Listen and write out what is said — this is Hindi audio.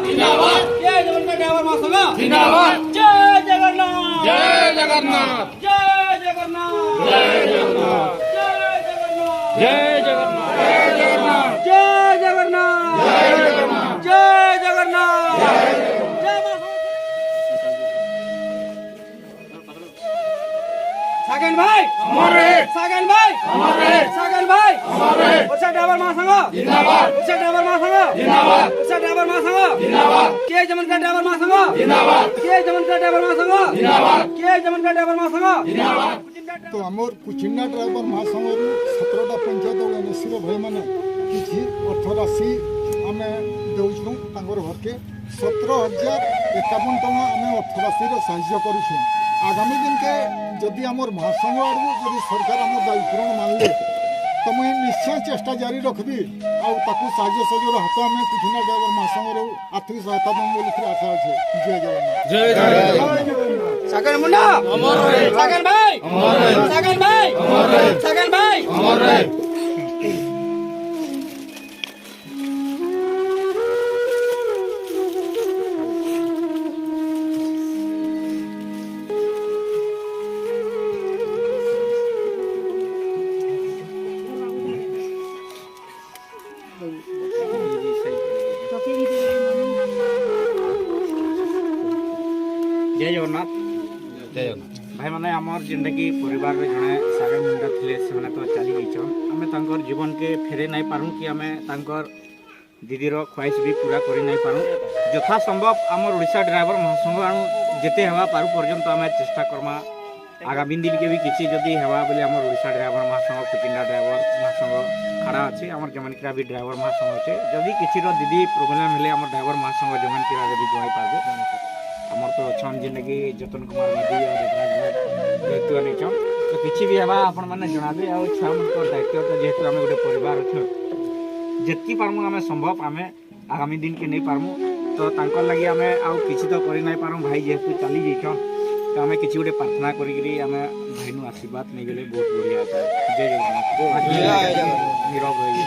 जिंदाबाद जय जगन्नाथ ड्राइवर महासंघ जिंदाबाद जय जगन्नाथ जय जगन्नाथ जय जगन्नाथ जय जगन्नाथ जय जगन्नाथ जय जगन्नाथ जय जगन्नाथ जय जगन्नाथ जय जगन्नाथ सागन भाई हमारे सागन भाई हमारे सागन भाई हमारे उषा ड्राइवर महासंघ जिंदाबाद उषा ड्राइवर महासंघ जिंदाबाद उषा ड्राइवर महासंघ जिंदाबाद के जमन का ड्राइवर महासंघ जिंदाबाद के जमन का ड्राइवर महासंघ जिंदाबाद के जमन का ड्राइवर महासंघ जिंदाबाद तो आमर कुचिंडा ड्राइवर महासंघ 17टा पंचायत एनएससी भाई मैंने किसी अर्थ राशि आम दौछूँ घर के 17,051 टका आम अर्थ राशि साहय करुँ। आगामी दिन के जदि आमर महासंघ आड़ू जदि सरकार आम दायित्व मानले तो मुझे निश्चय चेष्टा जारी रखी आगे सहयोग हाथ आम कुचिंडा ड्राइवर महासंघ आर्थिक सहायता देव बोली आशा अच्छे। जय जगन्नाथ सागन मुंडा सागन भाई सागन भाई सागन भाई जय जगन्नाथ जय जगन्नाथ भाई मैंने आमर जेनटा कि परिवार में जड़े सागर मुंडा थे से तो चली गई आम जीवन के फेरे नहीं पारूँ कि आम दीदीर ख्वाहिश भी पूरा कर नहीं पारूँ यथा संभव आमर ओडिशा ड्राइवर महासंघ आणु जिते हवा पारू पर्यंत आम चेष्टा करमा आगामी दिन के भी किसी जदि हवा बोले आम ओडिशा ड्राइवर महासंघ कुचिंडा ड्राइवर महासंघ खड़ा अच्छे आम जमनकिरा भी ड्राइवर महासंघ अच्छे जदि किसी दीदी प्रोब्लेम हेले आम ड्राइवर महासंघ जमनकिरा जब जड़ाई पार्बे आमर तो अच्छन जेन कि जतन कुमार मादी दायित्व नहीं तो किसी भी हवा आपण मैंने जनाबे आ छुआ मन दायित्व तो जेहेतु आम गोटे परिवार अच्छे जितकी पार्मु आम संभव आम आगामी दिन के नहीं पार्मु तो तांकर लगी आम आउ किसी तो कर नहीं पारूँ भाई जेहेतु चली जाइछन तो आम किसी गोटे प्रार्थना करी आम भाई आशीर्वाद नहीं गले बहुत बढ़िया। जय जगन्नाथ नीरव रही।